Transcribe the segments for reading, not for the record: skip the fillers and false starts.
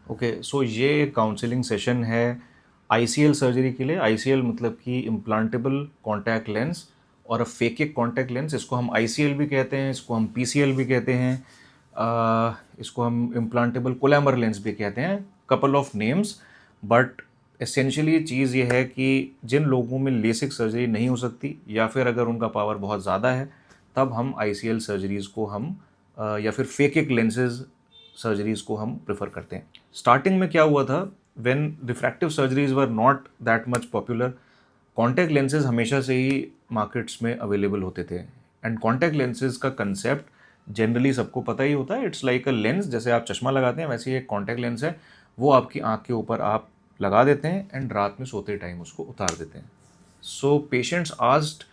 Okay, सो ये counselling session है ICL surgery के लिए। आईसीएल मतलब कि इम्प्लांटेबल कॉन्टैक्ट लेंस और अ फेकिक कॉन्टैक्ट लेंस। इसको हम आईसीएल भी कहते हैं, इसको हम पीसीएल भी कहते हैं, इसको हम इम्प्लांटेबल कोलैमर लेंस भी कहते हैं, couple of names. But essentially चीज़ ये है कि जिन लोगों में लेसिक सर्जरी नहीं हो सकती या फिर अगर उनका पावर बहुत ज़्यादा है, तब हम आईसीएल सर्जरीज़ को हम या फिर फेकिक लेंसेज सर्जरीज़ को हम प्रेफर करते हैं। स्टार्टिंग में क्या हुआ था, when refractive surgeries were not that much popular, contact lenses हमेशा से ही मार्केट्स में अवेलेबल होते थे। एंड कॉन्टैक्ट लेंसेज का कंसेप्ट जनरली सबको पता ही होता है। इट्स लाइक अ लेंस, जैसे आप चश्मा लगाते हैं वैसे ही एक कॉन्टैक्ट लेंस है। वो आपकी आंख के ऊपर आप लगा देते हैं एंड रात में सोते टाइम उसको उतार देते हैं। सो पेशेंट्स आस्क्ड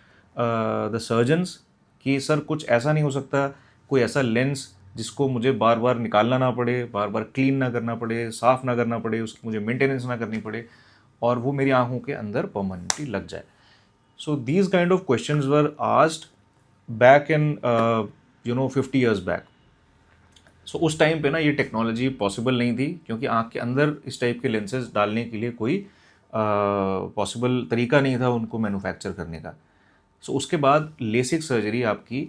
द सर्जन्स कि सर कुछ ऐसा नहीं हो सकता, कोई ऐसा लेंस जिसको मुझे बार बार निकालना ना पड़े, बार बार क्लीन ना करना पड़े, साफ़ ना करना पड़े, उसकी मुझे मेंटेनेंस ना करनी पड़े और वो मेरी आंखों के अंदर परमानेंटली लग जाए। So these kind of questions were asked back in 50 years back. So उस टाइम पे ना ये टेक्नोलॉजी पॉसिबल नहीं थी, क्योंकि आँख के अंदर इस टाइप के लेंसेज डालने के लिए कोई पॉसिबल तरीका नहीं था उनको मैन्युफैक्चर करने का। सो उसके बाद लेसिक सर्जरी आपकी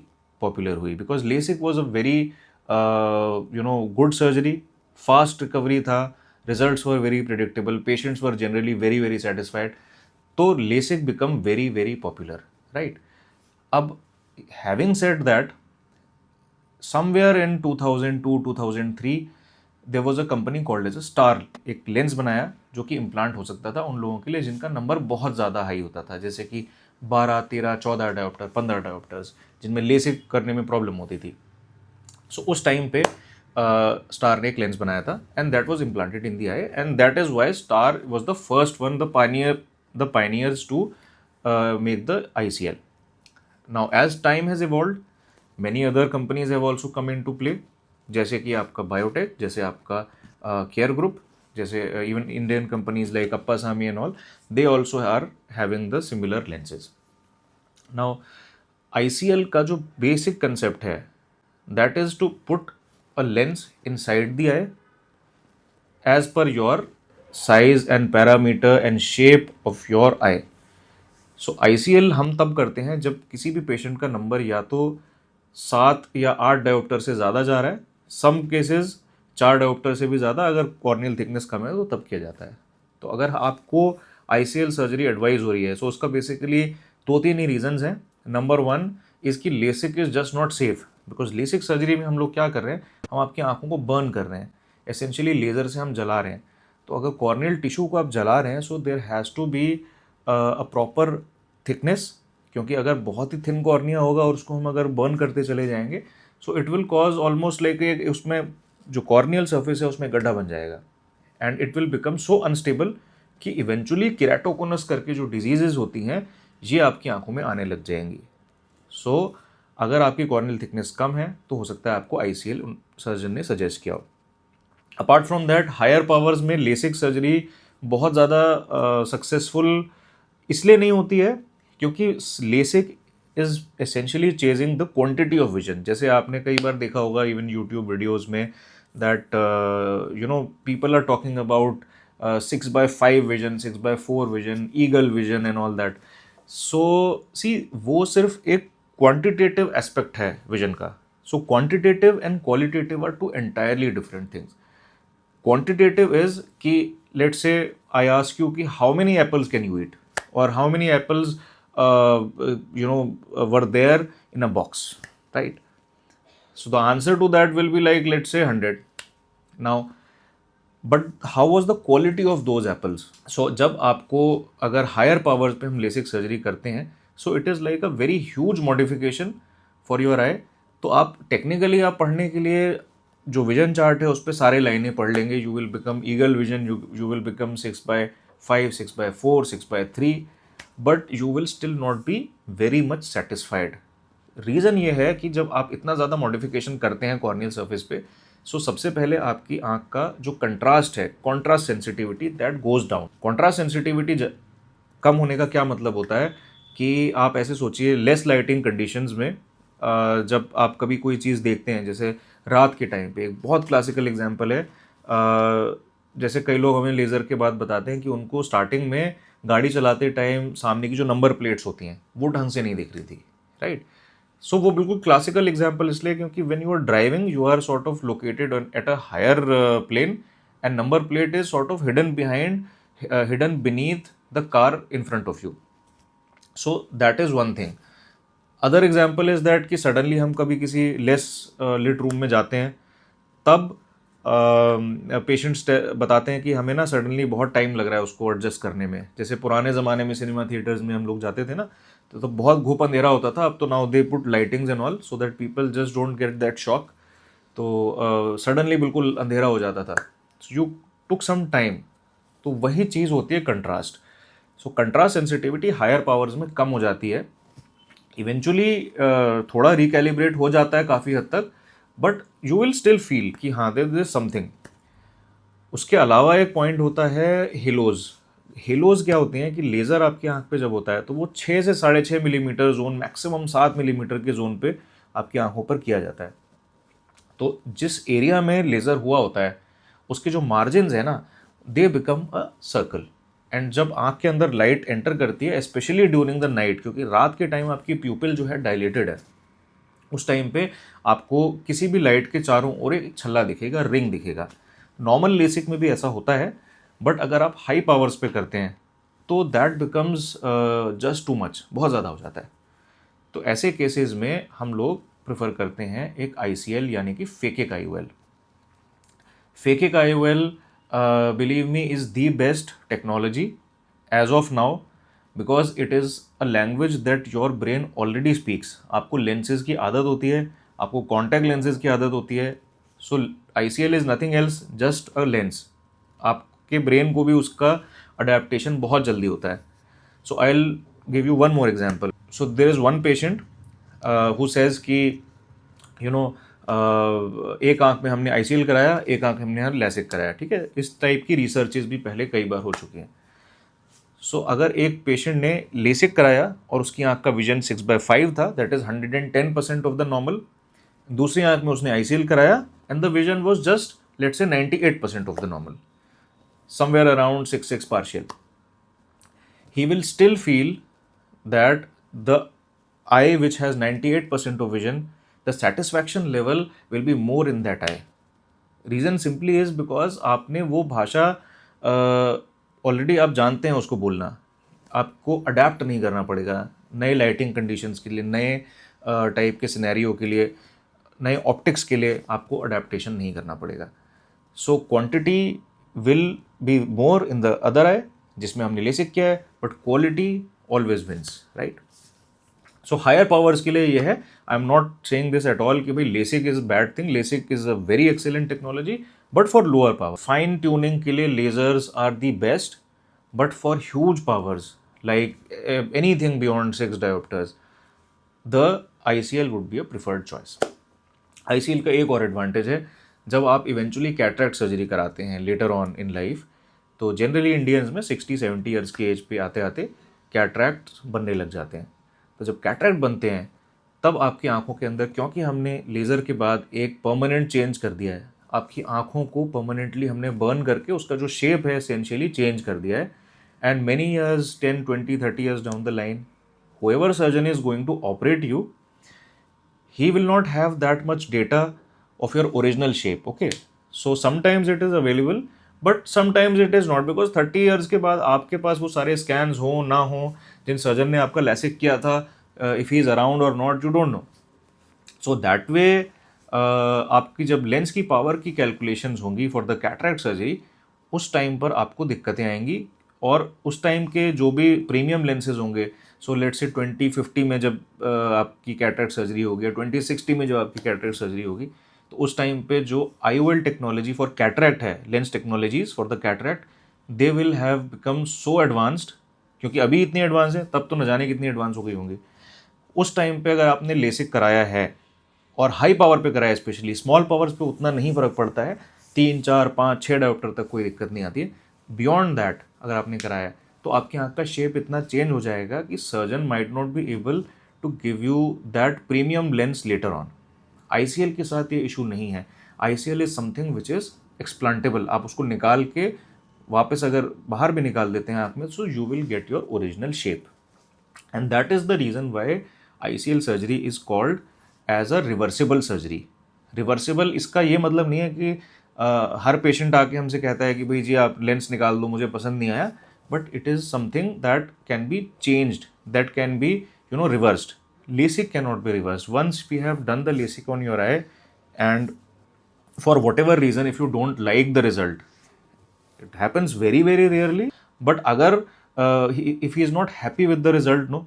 पॉपुलर हुई, because LASIK was a very good surgery, fast recovery था, results were very predictable, patients were generally very very satisfied. तो LASIK become very very popular, right. अब having said that, somewhere in 2002-2003 there was a company called as a STAAR. एक lens बनाया जो कि implant हो सकता था उन लोगों के लिए जिनका नंबर बहुत ज़्यादा हाई होता था, जैसे कि 12, 13, 14 डायोप्टर, 15 डायोप्टर्स, जिनमें लेसिक करने में प्रॉब्लम होती थी। सो उस टाइम पे स्टार ने एक लेंस बनाया था and that was implanted in the eye, and that is why STAAR was the first one, the pioneers to make the ICL. Now as time has evolve, many other companies have also come in to play, जैसे कि आपका Biotech, जैसे आपका Care Group, जैसे even Indian companies like Appasamy and all, they also are having the similar lenses. Now ICL का जो basic concept है, that is to put a lens inside the eye as per your size and parameter and shape of your eye. So ICL हम तब करते हैं जब किसी भी पेशेंट का नंबर या तो 7 या 8 डायोप्टर से ज़्यादा जा रहा है, सम केसेस 4 डायोप्टर से भी ज़्यादा, अगर कॉर्नियल थिकनेस कम है तो तब किया जाता है। तो अगर आपको आईसीएल सर्जरी एडवाइज हो रही है, सो उसका बेसिकली दो तीन ही रीजंस हैं। नंबर वन, इसकी LASIK is just not safe, because LASIK surgery में हम लोग क्या कर रहे हैं, हम आपकी आंखों को बर्न कर रहे हैं, एसेंशियली लेज़र से हम जला रहे हैं। तो अगर कॉर्नियल टिश्यू को आप जला रहे हैं, so there has to be a proper thickness, क्योंकि अगर बहुत ही थिन कॉर्निया होगा और उसको हम अगर बर्न करते चले जाएंगे, so it will cause almost like उसमें जो कॉर्नियल सर्फेस है उसमें गड्ढा बन जाएगा and it will become so unstable कि इवेंचुअली केराटोकोनस करके जो डिजीजेज होती हैं ये आपकी आंखों में आने लग जाएंगी। सो अगर आपकी कॉर्नियल थिकनेस कम है तो हो सकता है आपको आईसीएल सर्जन ने सजेस्ट किया हो। Apart from that, higher powers में लेसिक सर्जरी बहुत ज़्यादा सक्सेसफुल इसलिए नहीं होती है क्योंकि LASIK is essentially changing the quantity of vision. जैसे आपने कई बार देखा होगा इवन यूट्यूब वीडियोस में, that people are talking about 6x5 vision, 6x4 vision, eagle vision and all that. So see, वो सिर्फ एक क्वांटिटेटिव एस्पेक्ट है विजन का। So quantitative and qualitative are two entirely different things. Quantitative is कि let's say I ask you कि how many apples can you eat, or how many apples were there in a box, right? So the answer to that will be like, let's say 100. Now, but how was the quality of those apples? So जब आपको अगर higher powers पे हम LASIK surgery करते हैं, so it is like a very huge modification for your eye. तो आप technically आप पढ़ने के लिए जो विजन चार्ट है उस पर सारे लाइनें पढ़ लेंगे, you will become eagle vision, you will become 6x5, 6x4, 6x3, but you will still not be very much satisfied. Reason ये है कि जब आप इतना ज़्यादा मॉडिफिकेशन करते हैं कॉर्नियल सर्फेस पे, सो सबसे पहले आपकी आंख का जो कंट्रास्ट है, contrast sensitivity, that goes down. Contrast sensitivity कम होने का क्या मतलब होता है कि आप ऐसे सोचिए, लेस लाइटिंग कंडीशंस में जब आप कभी कोई चीज़ देखते हैं, जैसे रात के टाइम पे, एक बहुत क्लासिकल एग्जांपल है, जैसे कई लोग हमें लेज़र के बाद बताते हैं कि उनको स्टार्टिंग में गाड़ी चलाते टाइम सामने की जो नंबर प्लेट्स होती हैं वो ढंग से नहीं दिख रही थी, राइट। सो वो बिल्कुल क्लासिकल एग्जाम्पल इसलिए क्योंकि when you are driving you are sort of located at a higher plane and number plate is sort of hidden behind, hidden beneath the car in front of you. So that is one thing. Other example is that कि suddenly हम कभी किसी less lit room में जाते हैं, तब patients बताते हैं कि हमें ना सडनली बहुत टाइम लग रहा है उसको एडजस्ट करने में। जैसे पुराने ज़माने में सिनेमा थिएटर्स में हम लोग जाते थे ना, तो बहुत घूप अंधेरा होता था। अब तो now they put lightings and all so that people just don't get that shock. तो सडनली बिल्कुल अंधेरा हो जाता था, यू टुक सम टाइम। तो वही चीज़ होती है कंट्रास्ट। सो कंट्रास्ट सेंसिटिविटी हायर पावर्स में कम हो जाती है। इवेंचुअली थोड़ा रिकैलिब्रेट हो जाता है काफ़ी हद तक, but you will still feel कि हाँ देयर इज समथिंग। उसके अलावा एक पॉइंट होता है हेलोज। हेलोज क्या होते हैं कि लेज़र आपकी आंख पे जब होता है तो वो 6 से 6.5 मिलीमीटर जोन, मैक्सिमम 7 मिलीमीटर के जोन पे आपकी आंखों पर किया जाता है। तो जिस एरिया में लेज़र हुआ होता है उसके जो मार्जिन है ना, they become a circle. And जब आंख के अंदर लाइट एंटर करती है, स्पेशली ड्यूरिंग द नाइट, क्योंकि रात के टाइम आपकी प्यूपिल जो है डायलेटेड है, उस टाइम पे आपको किसी भी लाइट के चारों ओर एक छल्ला दिखेगा, रिंग दिखेगा। नॉर्मल लेसिक में भी ऐसा होता है, बट अगर आप हाई पावर्स पे करते हैं तो that becomes just too much, बहुत ज़्यादा हो जाता है। तो ऐसे केसेस में हम लोग प्रेफर करते हैं एक ICL यानी कि phakic IOL। Phakic IOL, believe me, is the best technology as of now, because it is a language that your brain already speaks. आपको लेंसेज की आदत होती है, आपको कॉन्टैक्ट लेंसेज की आदत होती है। So ICL is nothing else, just a lens. आपके ब्रेन को भी उसका अडेप्टेशन बहुत जल्दी होता है। So I will give you one more example. So there is one patient who says कि यू नो एक आंख में हमने ICL कराया, एक आंख में हमने लैसिक कराया, ठीक है। इस टाइप की रिसर्चेज भी पहले कई बार हो चुकी हैं। सो अगर एक पेशेंट ने लेसिक कराया और उसकी आंख का विजन 6/5 था, that is 110% of the normal. दूसरी आंख में उसने ICL कराया and the vision was just let's say 98% of the normal, somewhere around 6 partial. He will still feel that the eye which has 98% of vision, the satisfaction level will be more in that eye. Reason simply is because आपने वो भाषा already आप जानते हैं उसको बोलना, आपको adapt नहीं करना पड़ेगा नए लाइटिंग कंडीशंस के लिए, नए टाइप के सिनेरियो के लिए, नए ऑप्टिक्स के लिए आपको अडेप्टेशन नहीं करना पड़ेगा। So quantity will be more in the other eye जिसमें हमने लेसिक किया है, but quality always wins, right. So higher powers के लिए ये है, I am not saying this at all कि भाई LASIK is bad thing, LASIK is a very excellent technology, but for lower power fine tuning के लिए lasers are the best. But for huge powers like anything beyond 6 dioptres, the ICL would be a preferred choice. ICL का एक और advantage है, जब आप eventually cataract surgery कराते हैं लेटर ऑन इन लाइफ, तो जनरली इंडियंस में 60-70 ईयर्स की एज पे आते आते कैटरैक्ट बनने लग जाते हैं। तो जब कैटरैक्ट बनते हैं तब आपकी आंखों के अंदर, क्योंकि हमने लेज़र के बाद एक परमानेंट चेंज कर दिया है, आपकी आंखों को परमानेंटली हमने बर्न करके उसका जो शेप है एसेंशियली चेंज कर दिया है। And many years, 10, 20, 30 years down the line, whoever surgeon is going to operate you, he will not have that much data of your original shape, okay? So sometimes it is available, but sometimes it is not, because 30 years के बाद आपके पास वो सारे scans हो ना हो जिन surgeon ने आपका लैसिक किया था, if he is around or not, you don't know. So that way आपकी जब लेंस की पावर की कैलकुलेशंस होंगी फॉर द कैटरैक्ट सर्जरी, उस टाइम पर आपको दिक्कतें आएंगी। और उस टाइम के जो भी प्रीमियम लेंसेज होंगे, सो लेट्स से 2050 में जब आपकी कैटरैक्ट सर्जरी होगी, या 2060 में जब आपकी कैटरैक्ट सर्जरी होगी, तो उस टाइम पे जो IOL टेक्नोलॉजी फॉर कैटरैक्ट है, lens technologies for the cataract, they will have become so advanced. क्योंकि अभी इतनी एडवांस है, तब तो न जाने कितनी एडवांस हो गई होंगी। उस टाइम पे अगर आपने लेसिक कराया है और हाई पावर पे कराया, स्पेशली स्मॉल पावर्स पे उतना नहीं फर्क पड़ता है, 3, 4, 5, 6 डायोप्टर तक कोई दिक्कत नहीं आती है। बियॉन्ड दैट अगर आपने कराया है तो आपकी आंख का शेप इतना चेंज हो जाएगा कि surgeon might not be able to give you that premium lens later on. ICL के साथ ये इशू नहीं है। ICL is something which is explantable, आप उसको निकाल के वापस अगर बाहर भी निकाल देते हैं आँख में, सो you will get your original shape. And that is the reason why ICL surgery is called as a reversible surgery. Reversible इसका ये मतलब नहीं है कि हर पेशेंट आके हमसे कहता है कि भाई जी आप लेंस निकाल दो, मुझे पसंद नहीं आया, but it is something that can be changed, that can be reversed. LASIK cannot be reversed. Once we have done the LASIK on your eye, and for whatever reason if you don't like the result, it happens very very rarely, but अगर if he is not happy with the result, no,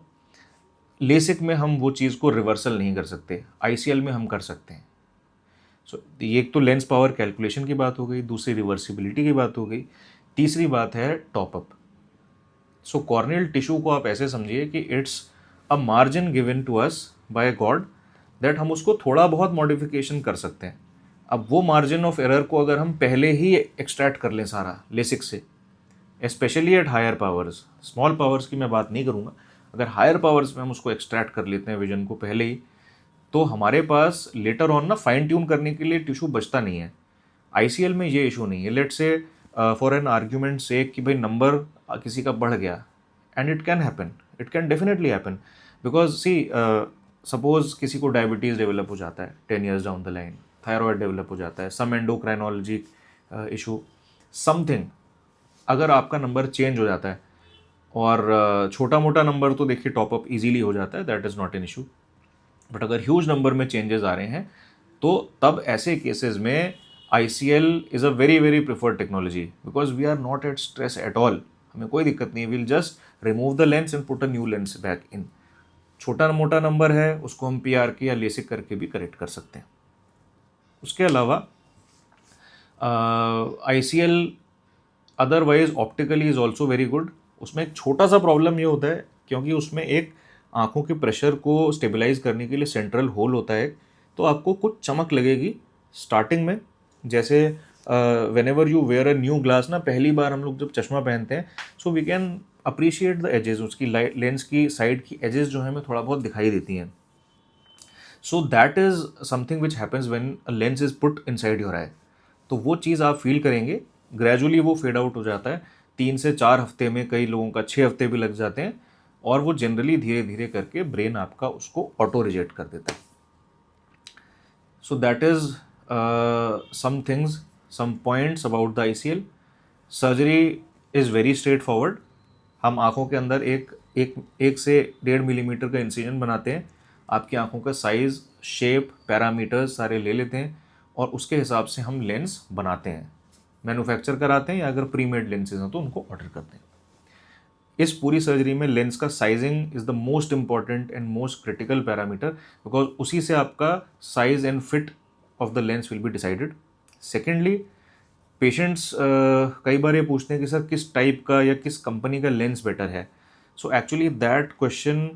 LASIK में हम वो चीज़ को reversal नहीं कर सकते, ICL में हम कर सकते हैं. सो ये एक तो लेंस पावर कैलकुलेशन की बात हो गई, दूसरी रिवर्सिबिलिटी की बात हो गई, तीसरी बात है टॉपअप. सो कॉर्नियल टिश्यू को आप ऐसे समझिए कि it's a margin given to us by God, that हम उसको थोड़ा बहुत मॉडिफिकेशन कर सकते हैं. अब वो मार्जिन ऑफ एरर को अगर हम पहले ही एक्सट्रैक्ट कर लें सारा लेसिक से, specially at higher powers, small powers की मैं बात नहीं करूँगा, अगर हायर पावर्स में हम उसको एक्सट्रैक्ट कर लेते हैं विजन को पहले ही, तो हमारे पास लेटर ऑन ना फाइन ट्यून करने के लिए टिश्यू बचता नहीं है. ICL में ये इशू नहीं है. लेट से फॉर एन आर्ग्यूमेंट से कि भाई नंबर किसी का बढ़ गया, and it can happen, it can definitely happen, because see suppose किसी को डायबिटीज़ डेवलप हो जाता है 10 years down the line, thyroid develop हो जाता है, सम एंडोक्राइनोलॉजी इशू, समथिंग, अगर आपका नंबर चेंज हो जाता है, और छोटा मोटा नंबर तो देखिए टॉपअप इजीली हो जाता है, that is not an issue, but अगर ह्यूज नंबर में चेंजेस आ रहे हैं, तो तब ऐसे केसेस में ICL is a very very preferred technology, because we are not at stress at all, हमें कोई दिक्कत नहीं, will just remove the lens and put a new lens back in. छोटा मोटा नंबर है उसको हम PRK या लेसिक करके भी करेक्ट कर सकते हैं. उसके अलावा ICL otherwise optically is also very good. उसमें एक छोटा सा प्रॉब्लम ये होता है, क्योंकि उसमें एक आँखों के प्रेशर को स्टेबलाइज करने के लिए सेंट्रल होल होता है, तो आपको कुछ चमक लगेगी स्टार्टिंग में. जैसे whenever you wear a new glass ना, पहली बार हम लोग जब चश्मा पहनते हैं, so we can appreciate the edges, उसकी लेंस की साइड की एजेस जो है हमें थोड़ा बहुत दिखाई देती हैं. So that is something which happens when a lens is put inside your eye. तो वो चीज़ आप फील करेंगे, ग्रेजुअली वो फेड आउट हो जाता है. 3 से 4 हफ्ते में, कई लोगों का 6 हफ्ते भी लग जाते हैं, और वो जनरली धीरे धीरे करके ब्रेन आपका उसको ऑटो रिजेक्ट कर देता है. So that is some things, some points about the ICL. Surgery is very straightforward. हम आँखों के अंदर एक से 1.5 मिलीमीटर का इंसिजन बनाते हैं, आपकी आँखों का साइज़, शेप, पैरामीटर्स सारे ले लेते हैं, और उसके हिसाब से हम लेंस बनाते हैं, मैन्युफैक्चर कराते हैं, या अगर प्री मेड लेंसेज हैं तो उनको ऑर्डर करते हैं. इस पूरी सर्जरी में लेंस का sizing is the most important and most critical parameter, because उसी से आपका size and fit of the lens will be decided. Secondly, patients कई बार ये पूछते हैं कि सर किस टाइप का या किस कंपनी का लेंस बेटर है. So actually that question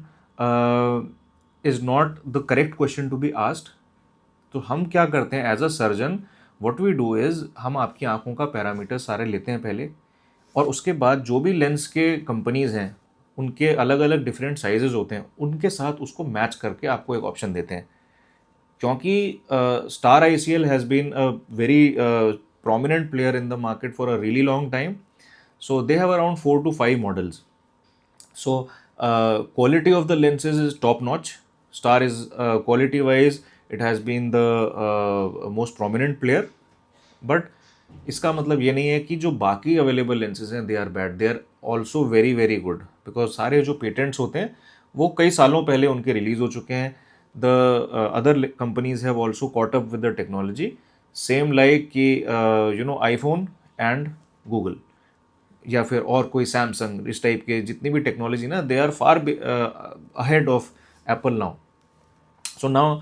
is not the correct question to be asked. तो हम क्या करते हैं as a surgeon, what we do is, हम आपकी आंखों का पैरामीटर सारे लेते हैं पहले, और उसके बाद जो भी लेंस के कंपनीज़ हैं उनके अलग अलग डिफरेंट साइजेस होते हैं, उनके साथ उसको मैच करके आपको एक ऑप्शन देते हैं. क्योंकि star ICL has been a very prominent player in the market for a really long time. So they have around 4 to 5 models. So quality of the lenses is top notch. Star is quality wise, it has been the most prominent player. But इसका मतलब ये नहीं है कि जो बाकी available lenses हैं they are bad, they are also very very good, because सारे जो पेटेंट्स होते हैं वो कई सालों पहले उनके रिलीज हो चुके हैं. The other companies have also caught up with the technology, same like कि आईफोन एंड गूगल, या फिर और कोई सैमसंग, इस टाइप के जितनी भी टेक्नोलॉजी ना, they are far ahead of Apple now. So now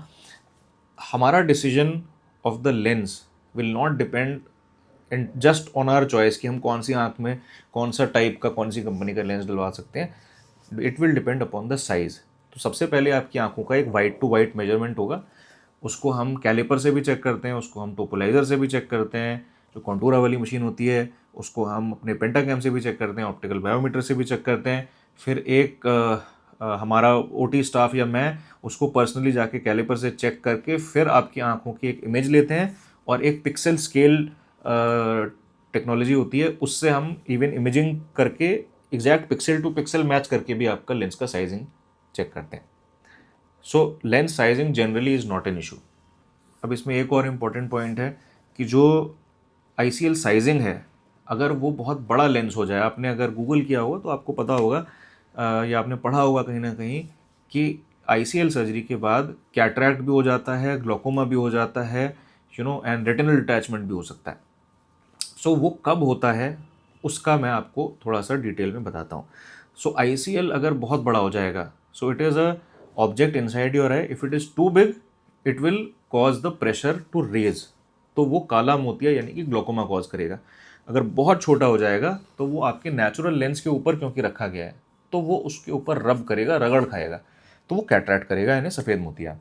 हमारा decision of the lens will not depend and just on our choice कि हम कौन सी आँख में कौन सा टाइप का, कौन सी कंपनी का लेंस डलवा सकते हैं. It will depend upon the size. तो सबसे पहले आपकी आंखों का एक वाइट टू वाइट मेजरमेंट होगा, उसको हम कैलिपर से भी चेक करते हैं, उसको हम टोपोलाइजर से भी चेक करते हैं, जो कॉन्टूरा वाली मशीन होती है उसको हम अपने पेंटाकैम से भी चेक करते हैं, ऑप्टिकल बायोमीटर से भी चेक करते हैं. फिर एक हमारा OT स्टाफ या मैं उसको पर्सनली जाके कैलिपर से चेक करके फिर आपकी आंखों की एक इमेज लेते हैं, और एक पिक्सल स्केल टेक्नोलॉजी होती है, उससे हम इवन इमेजिंग करके exact pixel to pixel match करके भी आपका लेंस का साइजिंग चेक करते हैं. So lens sizing generally is not an issue. अब इसमें एक और इम्पॉर्टेंट पॉइंट है कि जो ICL साइजिंग है, अगर वो बहुत बड़ा लेंस हो जाए, आपने अगर गूगल किया होगा तो आपको पता होगा या आपने पढ़ा होगा कहीं ना कहीं कि ICL सर्जरी के बाद कैटरैक्ट भी हो जाता है, ग्लोकोमा भी हो जाता है, एंड रेटिनल डिटैचमेंट भी हो सकता है. सो वो कब होता है उसका मैं आपको थोड़ा सा डिटेल में बताता हूँ. सो ICL अगर बहुत बड़ा हो जाएगा, so it is a object inside your eye. If it is too big, it will cause the pressure to raise, तो वो काला मोतिया यानी कि ग्लोकोमा कॉज करेगा. अगर बहुत छोटा हो जाएगा तो वो आपके नेचुरल लेंस के ऊपर क्योंकि रखा गया है, तो वो उसके ऊपर रब करेगा, रगड़ खाएगा, तो वो कैटरैक्ट करेगा, यानी सफ़ेद मोतिया.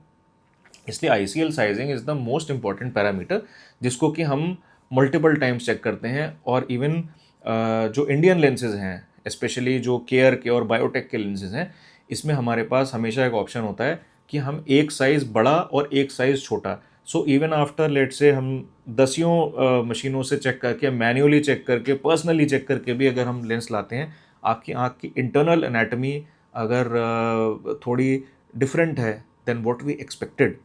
इसलिए ICL sizing is the most important parameter जिसको कि हम मल्टीपल टाइम्स चेक करते हैं. और इवन जो इंडियन लेंसेज हैं, स्पेशली जो केयर के और बायोटेक के लेंसेज हैं, इसमें हमारे पास हमेशा एक ऑप्शन होता है कि हम एक साइज़ बड़ा और एक साइज़ छोटा. सो इवन आफ्टर लेट से हम दसियों मशीनों से चेक करके, मैन्युअली चेक करके, पर्सनली चेक करके भी अगर हम लेंस लाते हैं, आपकी आँख की इंटरनल एनाटमी अगर थोड़ी डिफरेंट है देन व्हाट वी एक्सपेक्टेड,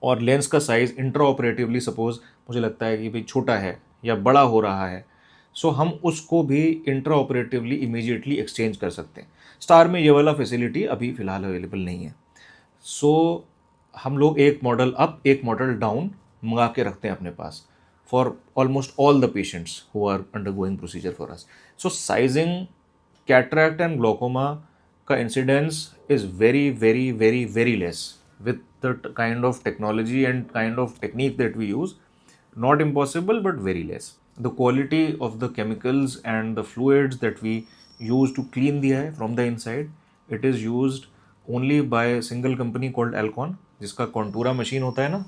और लेंस का साइज़ इंट्रा ऑपरेटिवली सपोज मुझे लगता है कि भाई छोटा है या बड़ा हो रहा है, सो हम उसको भी इंट्रा ऑपरेटिवली इमीडिएटली एक्सचेंज कर सकते हैं. स्टार में ये वाला फैसिलिटी अभी फ़िलहाल अवेलेबल नहीं है. सो हम लोग एक मॉडल अप एक मॉडल डाउन मंगा के रखते हैं अपने पास for almost all the patients who are undergoing procedure for us. So sizing cataract and glaucoma का incidence is very very very very less with the kind of technology and kind of technique that we use. Not impossible, but very less. The quality of the chemicals and the fluids that we use to clean the eye from the inside, it is used only by a single company called Alcon, जिसका कॉन्टूरा machine होता है ना,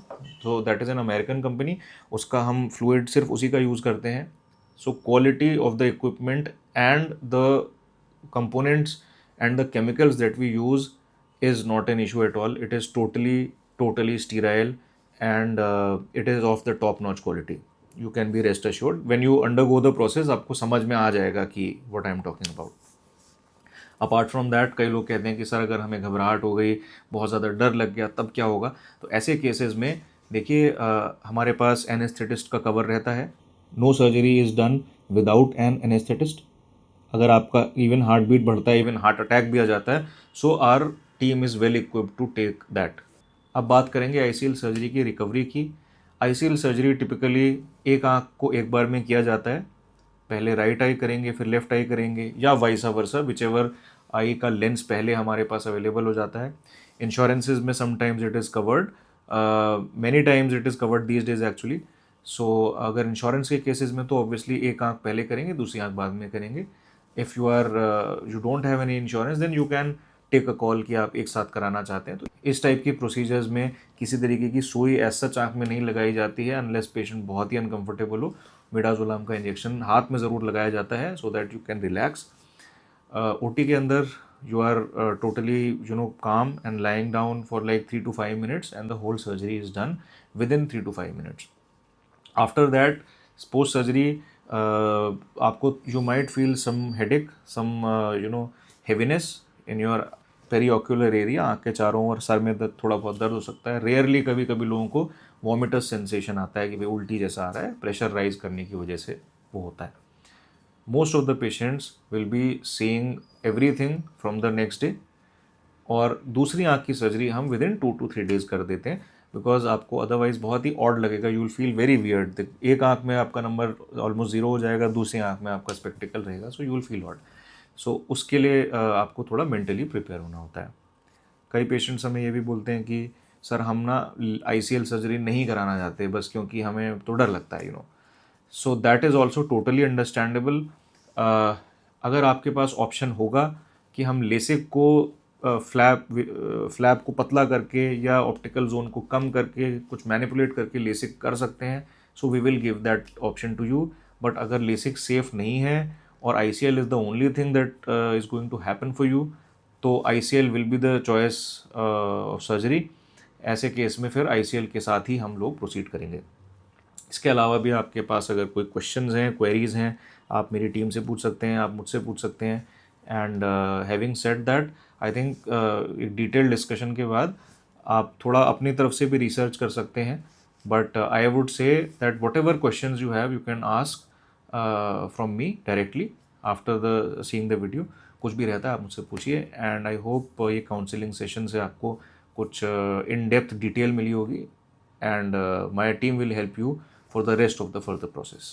तो that is an American company. उसका हम fluid सिर्फ उसी का यूज़ करते हैं. So quality of the equipment and the components and the chemicals that we use is not an issue at all. It is totally sterile, and it is of the top notch quality. You can be rest assured when you undergo the process, आपको समझ में आ जाएगा कि what I am talking about. Apart from that, कई लोग कहते हैं कि सर अगर हमें घबराहट हो गई, बहुत ज़्यादा डर लग गया, तब क्या होगा. तो ऐसे केसेस में देखिए, हमारे पास एनेस्थेटिस्ट का कवर रहता है. No surgery is done without an anesthetist. अगर आपका इवन हार्ट बीट बढ़ता है, इवन हार्ट अटैक भी आ जाता है, so our team is well equipped to take that. अब बात करेंगे ICL सर्जरी की रिकवरी की. ICL सर्जरी टिपिकली एक आँख को एक बार में किया जाता है. पहले राइट आई करेंगे, फिर लेफ्ट आई करेंगे, या vice versa, which ever I का लेंस पहले हमारे पास अवेलेबल हो जाता है. इंश्योरेंसेज में sometimes it is covered, many times it is covered these days actually. So अगर इंश्योरेंस के केसेस में तो ऑब्वियसली एक आँख पहले करेंगे, दूसरी आँख बाद में करेंगे. If you don't have any insurance, then you can take a call कि आप एक साथ कराना चाहते हैं. तो इस टाइप की प्रोसीजर्स में किसी तरीके की सुई एज सच आँख में नहीं लगाई जाती है, अनलेस पेशेंट बहुत ही अनकंफर्टेबल हो. मिडाजोलाम का इंजेक्शन हाथ में ज़रूर लगाया जाता है so that you can relax. OT के अंदर you are totally calm and lying down for like 3 to 5 minutes, and the whole surgery is done within 3 to 5 minutes. After that, post surgery, आपको you might feel some headache, some heaviness in your periocular area. आँख के चारों ओर sir में दर्द, थोड़ा बहुत दर्द हो सकता है. रेयरली कभी कभी लोगों को वॉमिटस सेंसेशन आता है कि भाई उल्टी जैसा आ रहा है, प्रेशर राइज करने की वजह से वो होता है. Most of the patients will be seeing everything from the next day. और दूसरी आँख की सर्जरी हम विद इन 2 to 3 days कर देते हैं, बिकॉज आपको अदरवाइज बहुत ही ऑड लगेगा. You will feel very weird. एक आँख में आपका नंबर ऑलमोस्ट ज़ीरो हो जाएगा, दूसरी आँख में आपका स्पेक्टिकल रहेगा, so you will feel odd. So उसके लिए आपको थोड़ा मेंटली प्रिपेयर होना होता है. कई पेशेंट्स हमें ये भी बोलते हैं कि सर हम ना ICL सर्जरी नहीं कराना चाहते बस क्योंकि हमें तो डर लगता है, so that is also totally understandable. अगर आपके पास ऑप्शन होगा कि हम लेसिक को फ्लैप को पतला करके या ऑप्टिकल जोन को कम करके कुछ मैनिपुलेट करके लेसिक कर सकते हैं, so we will give that option to you. But अगर लेसिक सेफ नहीं है और ICL is the only thing that is going to happen for you, तो ICL will be the choice of surgery. ऐसे case में फिर ICL के साथ ही हम लोग प्रोसीड करेंगे. इसके अलावा भी आपके पास अगर कोई क्वेश्चंस हैं, क्वेरीज हैं, आप मेरी टीम से पूछ सकते हैं, आप मुझसे पूछ सकते हैं। And having said that, I think एक डिटेल डिस्कशन के बाद आप थोड़ा अपनी तरफ से भी रिसर्च कर सकते हैं। But I would say that what ever questions you have, you can ask from me directly after the seeing the video. कुछ भी रहता है आप मुझसे पूछिए। एंड आई होप ये काउंसलिंग सेशन से आपको कुछ इन डेप्थ डिटेल मिली होगी। And my team will help you for the rest of the further process.